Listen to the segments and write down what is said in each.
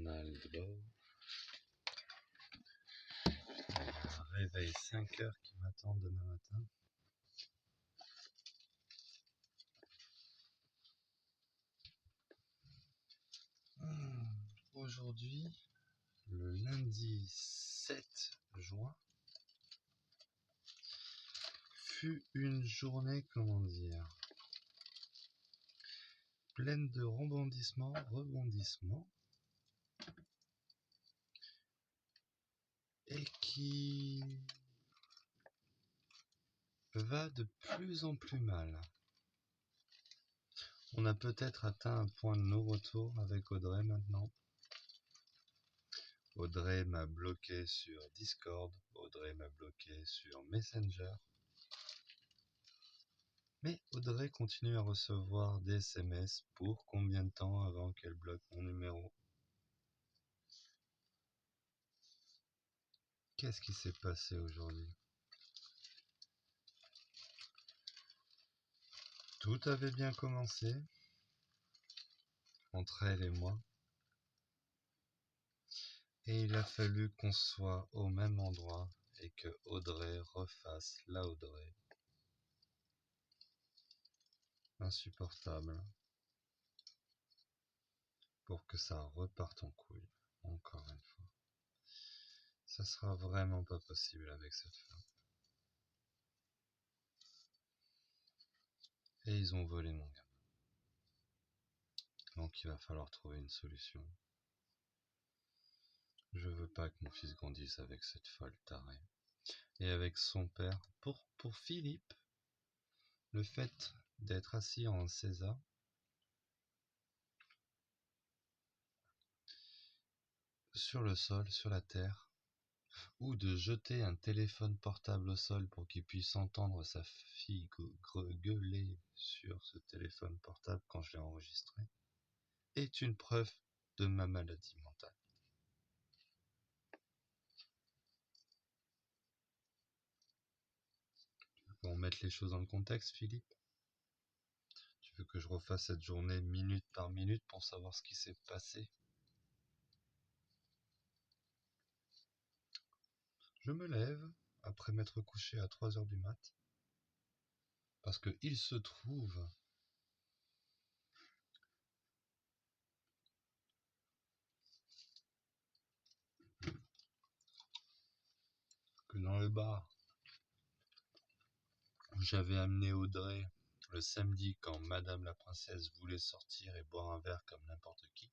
journal de bord. Un réveil 5 heures qui m'attend demain matin. Aujourd'hui, le lundi 7 juin, fut une journée, pleine de rebondissements, et qui va de plus en plus mal. On a peut-être atteint un point de non-retour avec Audrey maintenant. Audrey m'a bloqué sur Discord, Audrey m'a bloqué sur Messenger. Mais Audrey continue à recevoir des SMS. Pour combien de temps avant qu'elle bloque mon numéro? Qu'est-ce qui s'est passé aujourd'hui? Tout avait bien commencé entre elle et moi. Et il a fallu qu'on soit au même endroit et que Audrey refasse la Audrey. Insupportable. Pour que ça reparte en couille, encore une fois. Ça sera vraiment pas possible avec cette femme. Et ils ont volé mon gamin. Donc il va falloir trouver une solution. Je veux pas que mon fils grandisse avec cette folle tarée. Et avec son père. Pour Philippe, le fait d'être assis en César, sur le sol, sur la terre, ou de jeter un téléphone portable au sol pour qu'il puisse entendre sa fille gueuler sur ce téléphone portable quand je l'ai enregistré, est une preuve de ma maladie mentale. Tu veux qu'on mette les choses dans le contexte, Philippe? Tu veux que je refasse cette journée minute par minute pour savoir ce qui s'est passé? Je me lève après m'être couché à 3 heures du mat, parce que il se trouve que dans le bar où j'avais amené Audrey le samedi quand Madame la Princesse voulait sortir et boire un verre comme n'importe qui,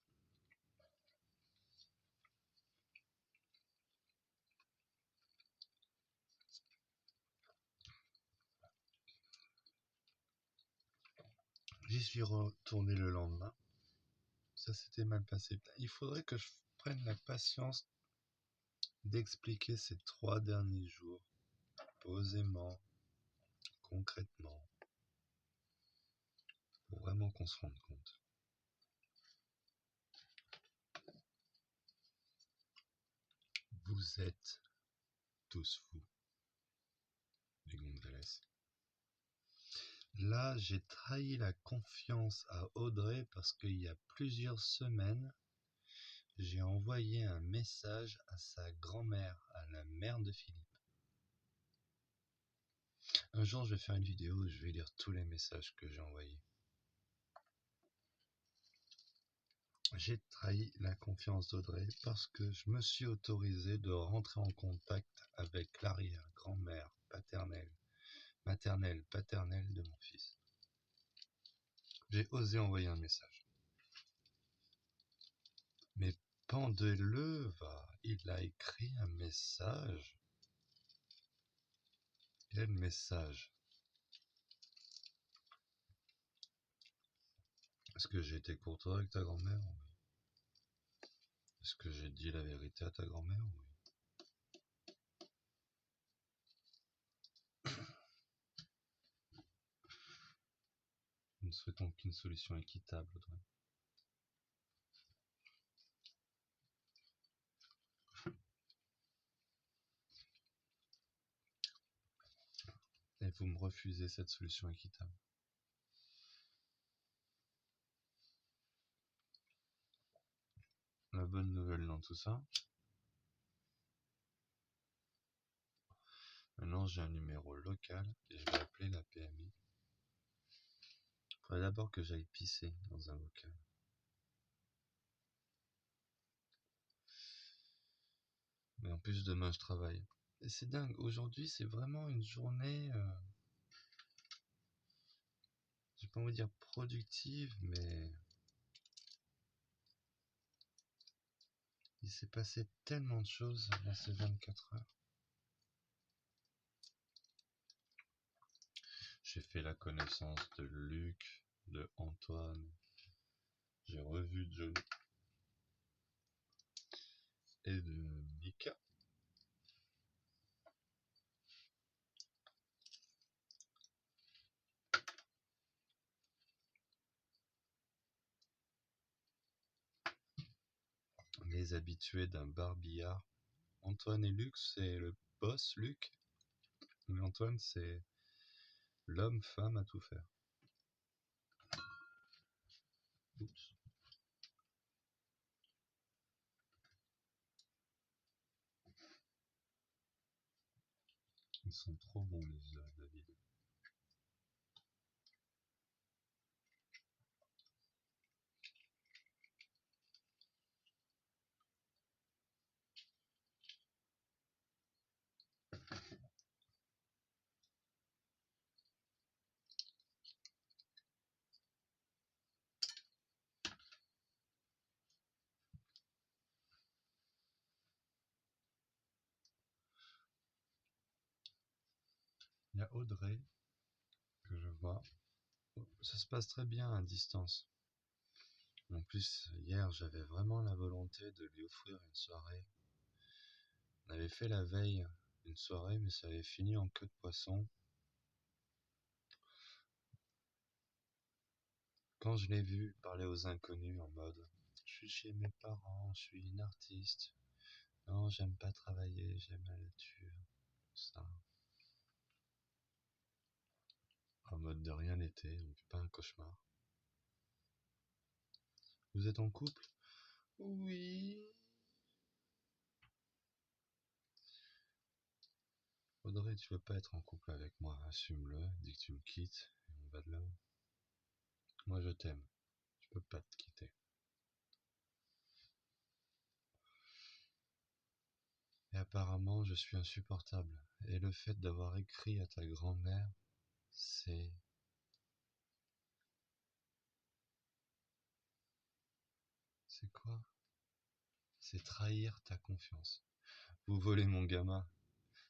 j'y suis retourné le lendemain. Ça s'était mal passé. Il faudrait que je prenne la patience d'expliquer ces 3 derniers jours, posément, concrètement, pour vraiment qu'on se rende compte. Vous êtes tous fous, les Gonzales. Là, j'ai trahi la confiance à Audrey parce qu'il y a plusieurs semaines, j'ai envoyé un message à sa grand-mère, à la mère de Philippe. Un jour, je vais faire une vidéo où je vais lire tous les messages que j'ai envoyés. J'ai trahi la confiance d'Audrey parce que je me suis autorisé de rentrer en contact avec l'arrière-grand-mère maternelle, paternelle de mon fils. J'ai osé envoyer un message. Mais pendez-le, va, il a écrit un message. Quel message? Est-ce que j'ai été courtois avec ta grand-mère? Oui. Est-ce que j'ai dit la vérité à ta grand-mère? Oui. Nous ne souhaitons qu'une solution équitable, Audrey. Et vous me refusez cette solution équitable. bonne nouvelle dans tout ça. Maintenant, j'ai un numéro local et je vais appeler la PMI. Il faudrait d'abord que j'aille pisser dans un local. Mais en plus, demain, je travaille. Et c'est dingue. Aujourd'hui, c'est vraiment une journée, je vais pas vous dire productive, mais il s'est passé tellement de choses dans ces 24 heures. J'ai fait la connaissance de Luc, de Antoine. J'ai revu Johnny et de Mika. Les habitués d'un bar-billard. Antoine et Luc, c'est le boss Luc. Mais Antoine, c'est l'homme-femme à tout faire. Oups. Ils sont trop bons les œufs, David. Il y a Audrey que je vois. Ça se passe très bien à distance. En plus, hier, j'avais vraiment la volonté de lui offrir une soirée. On avait fait la veille une soirée, mais ça avait fini en queue de poisson. Quand je l'ai vue parler aux inconnus en mode « Je suis chez mes parents, je suis une artiste. Non, j'aime pas travailler, j'aime la nature. » Tout ça. En mode de rien n'était, donc pas un cauchemar. Vous êtes en couple? Oui. Audrey, tu veux pas être en couple avec moi, assume-le, dis que tu me quittes, et on va de là. Moi je t'aime, je peux pas te quitter. Et apparemment je suis insupportable, et le fait d'avoir écrit à ta grand-mère, c'est... C'est quoi? C'est trahir ta confiance. Vous volez mon gamin.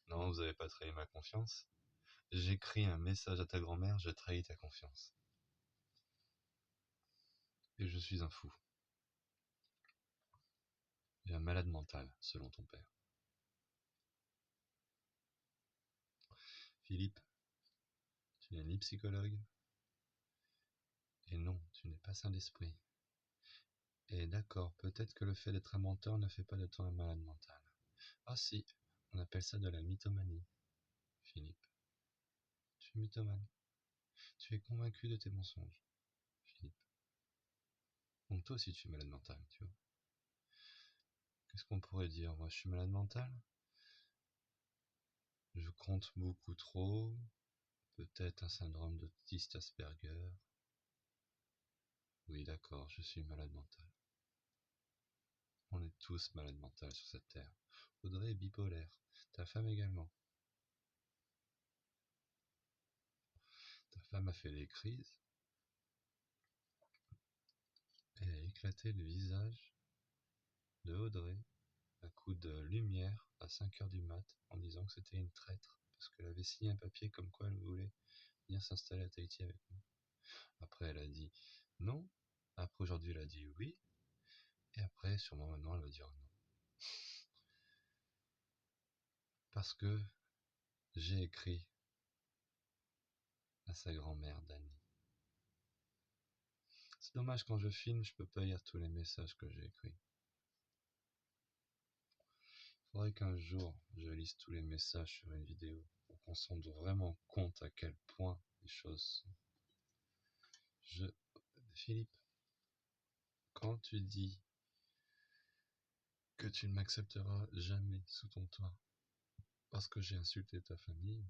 Non, vous avez pas trahi ma confiance. J'écris un message à ta grand-mère, je trahis ta confiance. Et je suis un fou. Et un malade mental, selon ton père. Philippe, tu n'es ni psychologue, et non, tu n'es pas sain d'esprit. Et d'accord, peut-être que le fait d'être un menteur ne fait pas de toi un malade mental. Ah si, on appelle ça de la mythomanie, Philippe. Tu es mythomane. Tu es convaincu de tes mensonges, Philippe. Donc toi aussi tu es malade mental, tu vois. Qu'est-ce qu'on pourrait dire? Moi je suis malade mental? Je compte beaucoup trop. Peut-être un syndrome d'autiste Asperger. Oui d'accord, je suis malade mental. On est tous malades mentales sur cette terre. Audrey est bipolaire. Ta femme également. Ta femme a fait des crises et a éclaté le visage de Audrey à coup de lumière à 5 heures du mat en disant que c'était une traître parce qu'elle avait signé un papier comme quoi elle voulait venir s'installer à Tahiti avec nous. Après elle a dit non, après aujourd'hui elle a dit oui, et après sûrement maintenant elle va dire non. Parce que j'ai écrit à sa grand-mère Dani. C'est dommage, quand je filme, je peux pas lire tous les messages que j'ai écrits. Faudrait qu'un jour je lise tous les messages sur une vidéo pour qu'on se rende vraiment compte à quel point les choses sont. Philippe, quand tu dis tu ne m'accepteras jamais sous ton toit, parce que j'ai insulté ta famille.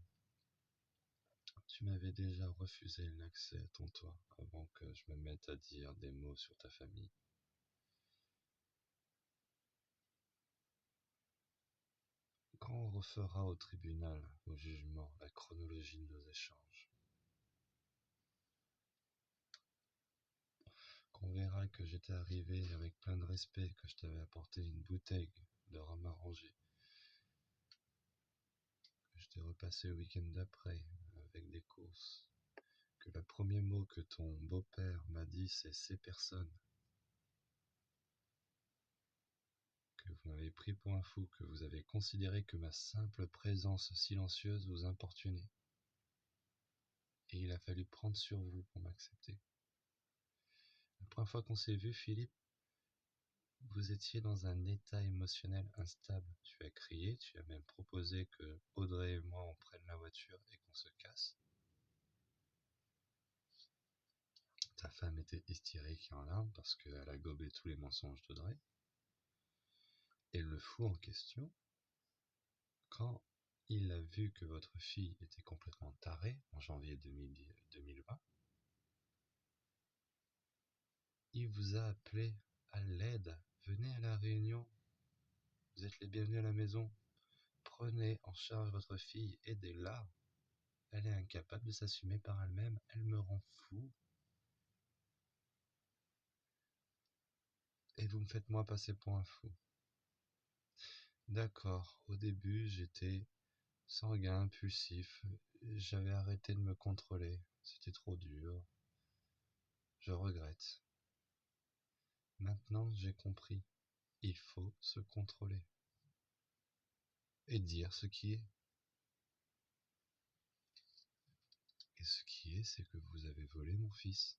Tu m'avais déjà refusé l'accès à ton toit avant que je me mette à dire des mots sur ta famille. Quand on refera au tribunal, au jugement, la chronologie de nos échanges, qu'on verra que j'étais arrivé avec plein de respect, que je t'avais apporté une bouteille de rhum arrangé, que je t'ai repassé le week-end d'après avec des courses, que le premier mot que ton beau-père m'a dit c'est ces personnes, que vous m'avez pris pour un fou, que vous avez considéré que ma simple présence silencieuse vous importunait. Et il a fallu prendre sur vous pour m'accepter. La première fois qu'on s'est vu, Philippe, vous étiez dans un état émotionnel instable. Tu as crié, tu as même proposé que Audrey et moi on prenne la voiture et qu'on se casse. Ta femme était hystérique et en larmes parce qu'elle a gobé tous les mensonges d'Audrey. Et le fou en question, quand il a vu que votre fille était complètement tarée en janvier 2020, il vous a appelé à l'aide. Venez à la réunion, vous êtes les bienvenus à la maison. Prenez en charge votre fille, aidez-la. Elle est incapable de s'assumer par elle-même, elle me rend fou. Et vous me faites moi passer pour un fou. D'accord, au début j'étais sanguin, impulsif, j'avais arrêté de me contrôler, c'était trop dur. Je regrette. Maintenant j'ai compris, il faut se contrôler. Et dire ce qui est. Et ce qui est, c'est que vous avez volé mon fils.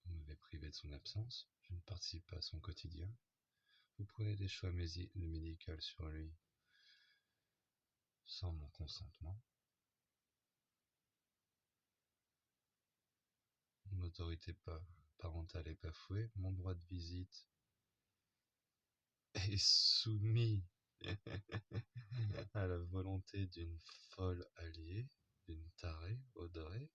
Vous m'avez privé de son absence, je ne participe pas à son quotidien. Vous prenez des choix médicaux sur lui sans mon consentement. Mon autorité parentale est bafouée, mon droit de visite est soumis à la volonté d'une folle alliée, d'une tarée, Audrey.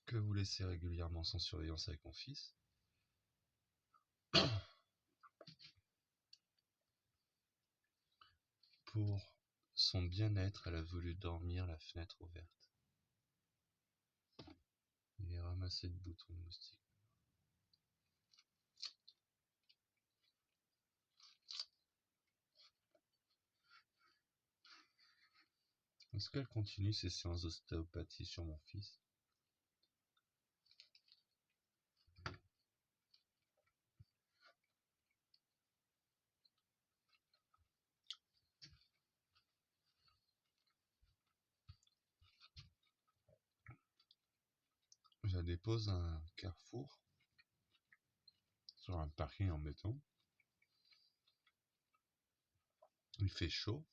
Que vous laissez régulièrement sans surveillance avec mon fils. Pour son bien-être, elle a voulu dormir la fenêtre ouverte. Il est ramassé de boutons de moustiques. Est-ce qu'elle continue ses séances d'ostéopathie sur mon fils? Je la dépose à un carrefour, sur un parking en béton. Il fait chaud.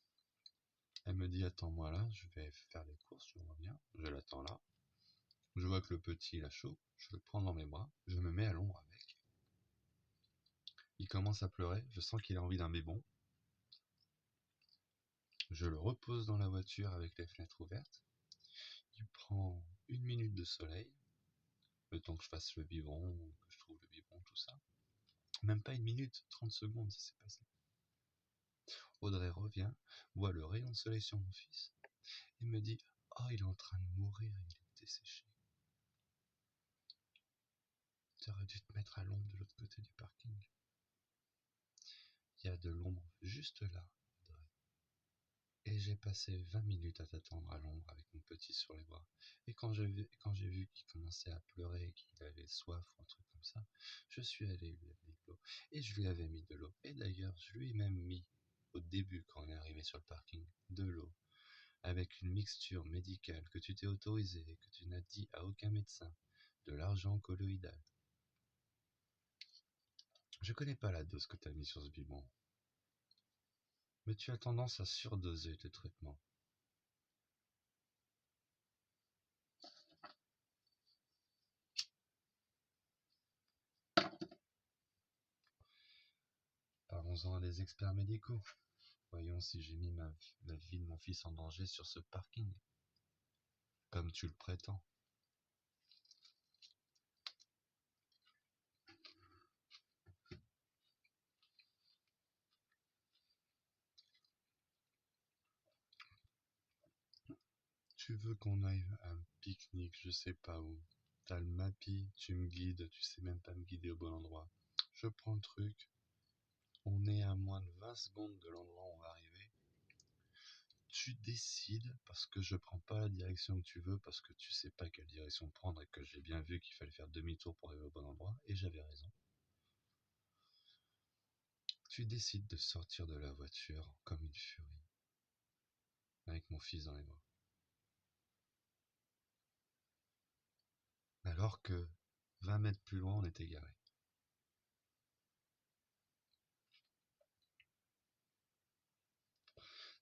Elle me dit attends-moi là, je vais faire les courses, je reviens. Je l'attends là. Je vois que le petit il a chaud, je le prends dans mes bras, je me mets à l'ombre avec. Il commence à pleurer, je sens qu'il a envie d'un biberon. Je le repose dans la voiture avec les fenêtres ouvertes. Il prend 1 minute de soleil, le temps que je fasse le biberon, que je trouve le biberon, tout ça. Même pas 1 minute, 30 secondes, ça s'est passé. Audrey revient, voit le rayon de soleil sur mon fils, et me dit « Oh, il est en train de mourir, il est desséché. Tu aurais dû te mettre à l'ombre de l'autre côté du parking. » Il y a de l'ombre juste là, Audrey. Et j'ai passé 20 minutes à t'attendre à l'ombre avec mon petit sur les bras. Et quand j'ai vu qu'il commençait à pleurer, qu'il avait soif ou un truc comme ça, je suis allé lui amener de l'eau. Et je lui avais mis de l'eau. Et d'ailleurs, je lui ai même mis, au début, quand on est arrivé sur le parking, de l'eau, avec une mixture médicale que tu t'es autorisée et que tu n'as dit à aucun médecin, de l'argent colloïdal. Je connais pas la dose que tu as mis sur ce biberon. Mais tu as tendance à surdoser tes traitements. Demandons-en à des experts médicaux. Voyons si j'ai mis la vie de mon fils en danger sur ce parking, comme tu le prétends. Tu veux qu'on aille à un pique-nique, je sais pas où. T'as le Mappy, tu me guides, tu sais même pas me guider au bon endroit. Je prends le truc, on est à moins de 20 secondes de l'endroit où on va arriver. Tu décides, parce que je prends pas la direction que tu veux, parce que tu sais pas quelle direction prendre et que j'ai bien vu qu'il fallait faire demi-tour pour arriver au bon endroit, et j'avais raison. Tu décides de sortir de la voiture comme une furie, avec mon fils dans les bras. Alors que 20 mètres plus loin, on était garé.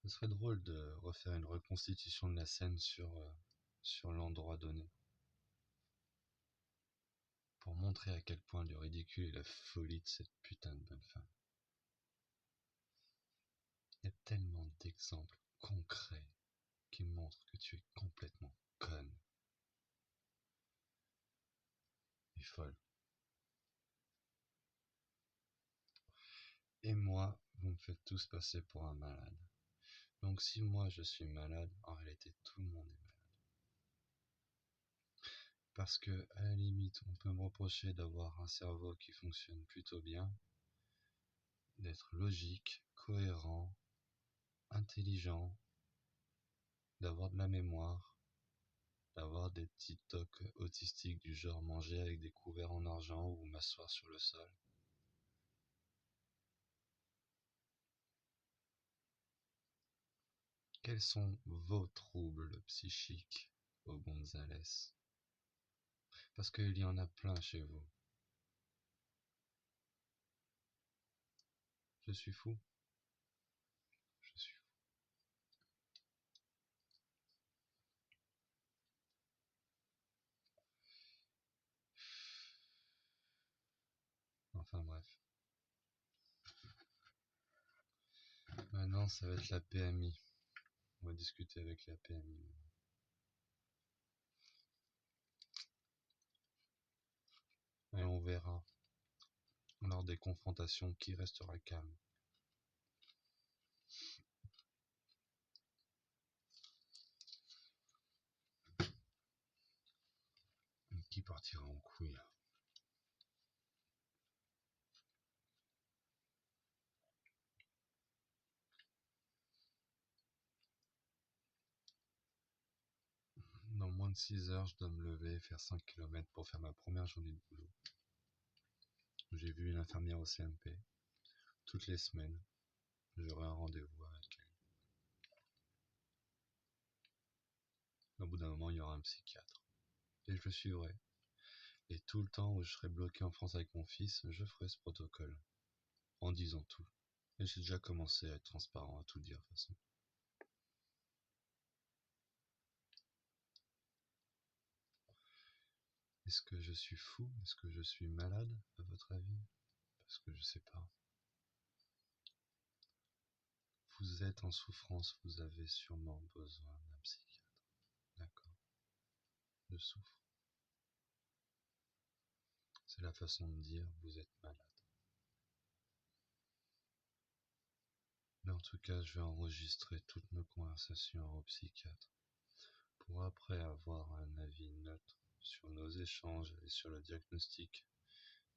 Ce serait drôle de refaire une reconstitution de la scène sur l'endroit donné, pour montrer à quel point le ridicule et la folie de cette putain de bonne femme. Il y a tellement d'exemples concrets qui montrent que tu es complètement conne et folle. Et moi, vous me faites tous passer pour un malade. Donc si moi je suis malade, en réalité tout le monde est malade. Parce que, à la limite, on peut me reprocher d'avoir un cerveau qui fonctionne plutôt bien, d'être logique, cohérent, intelligent, d'avoir de la mémoire, d'avoir des petits tocs autistiques du genre manger avec des couverts en argent ou m'asseoir sur le sol. Quels sont vos troubles psychiques, ô Gonzalez? Parce qu'il y en a plein chez vous. Je suis fou. Je suis fou. Enfin bref. Maintenant, ça va être la PMI. On va discuter avec la PMI. Et on verra, lors des confrontations, qui restera calme. Et qui partira en couille. Dans moins de 6 heures, je dois me lever et faire 5 km pour faire ma première journée de boulot. J'ai vu une infirmière au CMP. Toutes les semaines, j'aurai un rendez-vous avec elle. Au bout d'un moment, il y aura un psychiatre. Et je le suivrai. Et tout le temps où je serai bloqué en France avec mon fils, je ferai ce protocole. En disant tout. Et j'ai déjà commencé à être transparent, à tout dire de toute façon. Est-ce que je suis fou? Est-ce que je suis malade, à votre avis? Parce que je sais pas. Vous êtes en souffrance, vous avez sûrement besoin d'un psychiatre. D'accord. Je souffre. C'est la façon de dire vous êtes malade. Mais en tout cas, je vais enregistrer toutes nos conversations au psychiatre pour après avoir un avis neutre sur nos échanges et sur le diagnostic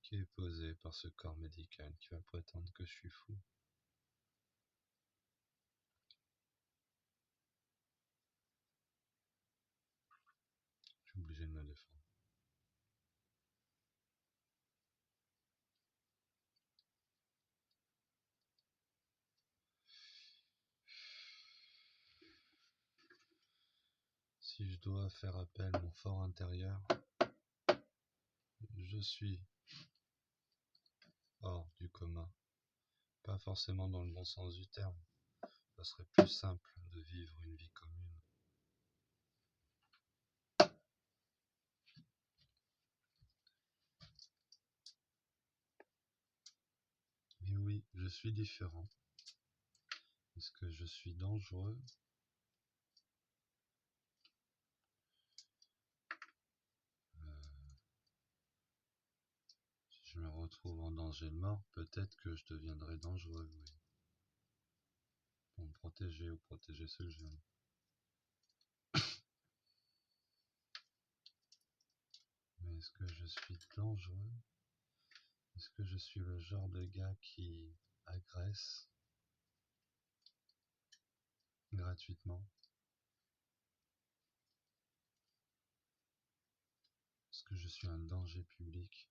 qui est posé par ce corps médical qui va prétendre que je suis fou. Je suis obligé de me défendre. Si je dois faire appel à mon fort intérieur, je suis hors du coma. Pas forcément dans le bon sens du terme. Ça serait plus simple de vivre une vie commune. Mais oui, je je suis différent? Est-ce que je suis dangereux? Si je me retrouve en danger de mort, peut-être que je deviendrai dangereux, oui. Pour me protéger ou protéger ceux que j'aime. Mais est-ce que je suis dangereux? Est-ce que je suis le genre de gars qui agresse gratuitement? Est-ce que je suis un danger public?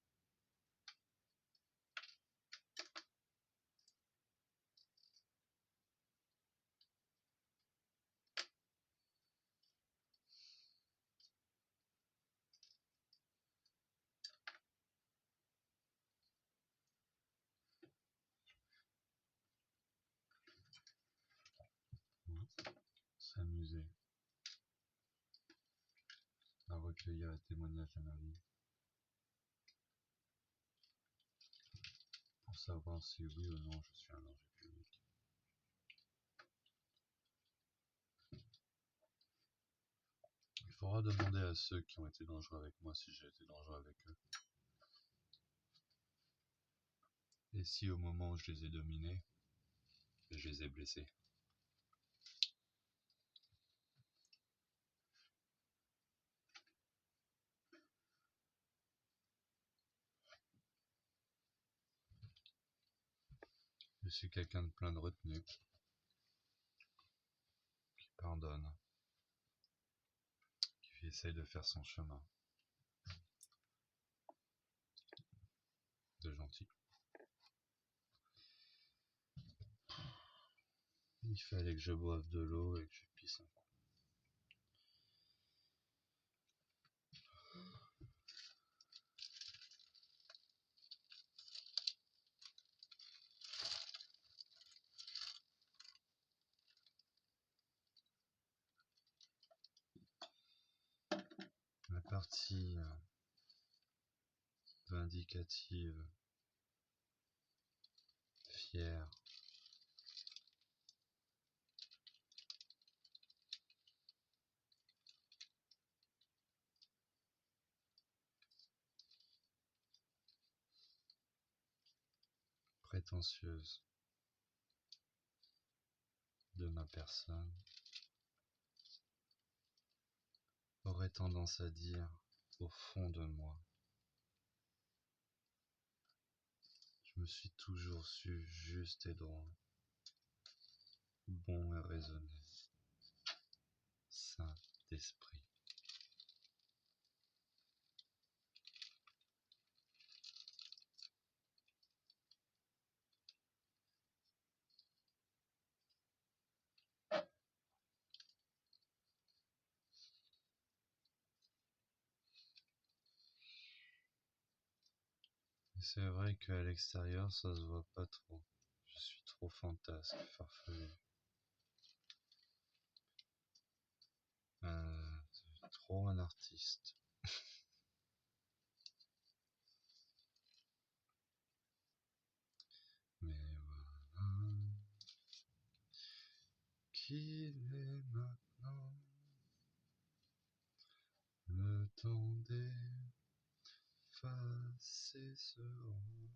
S'amuser à recueillir les témoignages de ma vie pour savoir si oui ou non je suis un danger public. Il faudra demander à ceux qui ont été dangereux avec moi si j'ai été dangereux avec eux. Et si au moment où je les ai dominés, je les ai blessés. Je suis quelqu'un de plein de retenue, qui pardonne, qui essaye de faire son chemin, de gentil. Il fallait que je boive de l'eau et que je pisse un coup. La partie vindicative, fière, prétentieuse de ma personne aurait tendance à dire, au fond de moi, je me suis toujours su juste et droit, bon et raisonné, saint d'esprit. Et c'est vrai qu'à l'extérieur, ça se voit pas trop. Je suis trop fantasque, farfelu. Trop un artiste. Mais voilà, qu'il est maintenant le temps d'effacer ce roi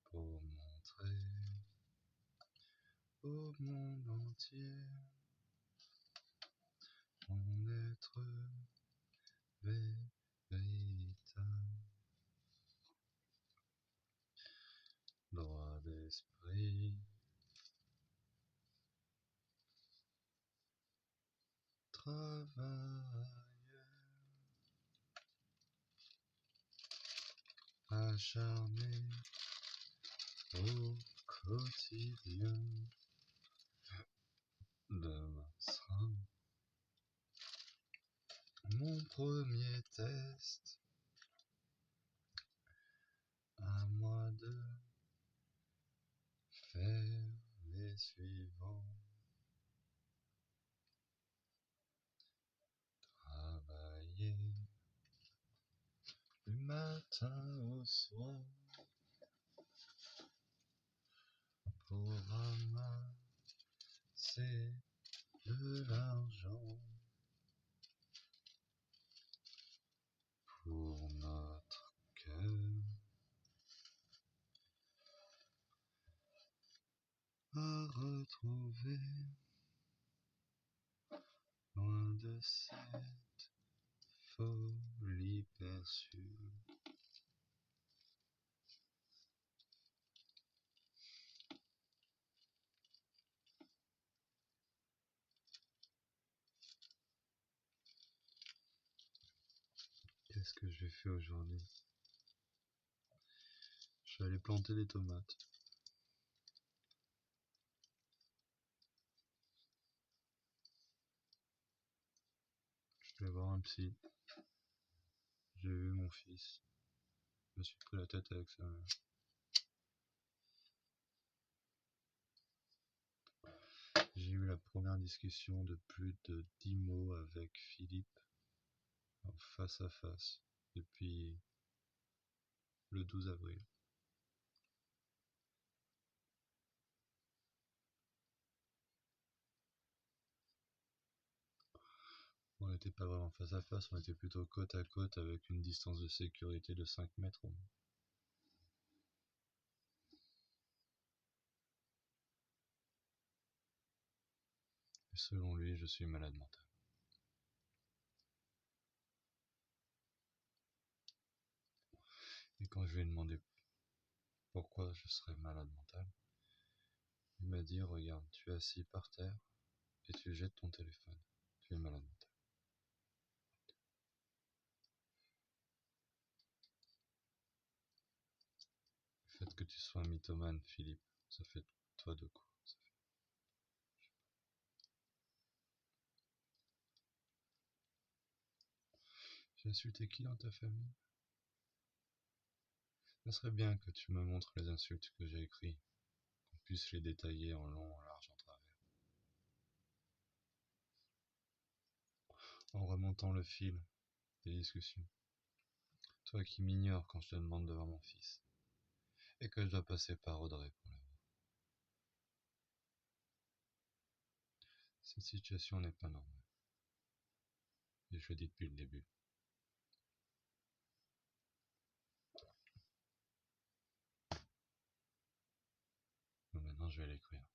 pour montrer au monde entier mon être véritable, droit d'esprit, travailleur, acharné au quotidien. Demain sera mon premier test, à moi de faire les suivants. Travailler du matin au soir, c'est de l'argent pour notre cœur à retrouver loin de cette folie perçue. Qu'est-ce que j'ai fait aujourd'hui? Je suis allé planter des tomates. Je suis allé voir un psy. J'ai vu mon fils. Je me suis pris la tête avec ça. J'ai eu la première discussion de plus de 10 mots avec Philippe en face à face depuis le 12 avril. On n'était pas vraiment face à face, on était plutôt côte à côte avec une distance de sécurité de 5 mètres au moins. Et selon lui, je suis malade mental. Et quand je lui ai demandé pourquoi je serais malade mental, il m'a dit regarde, tu es assis par terre et tu jettes ton téléphone. Tu es malade mental. Le fait que tu sois un mythomane, Philippe, ça fait toi de quoi? J'ai insulté qui dans ta famille? Ça serait bien que tu me montres les insultes que j'ai écrites, qu'on puisse les détailler en long, en large, en travers. En remontant le fil des discussions. Toi qui m'ignores quand je te demande de voir mon fils. Et que je dois passer par Audrey pour le voir. Cette situation n'est pas normale. Et je le dis depuis le début. Mais maintenant je vais l'écrire.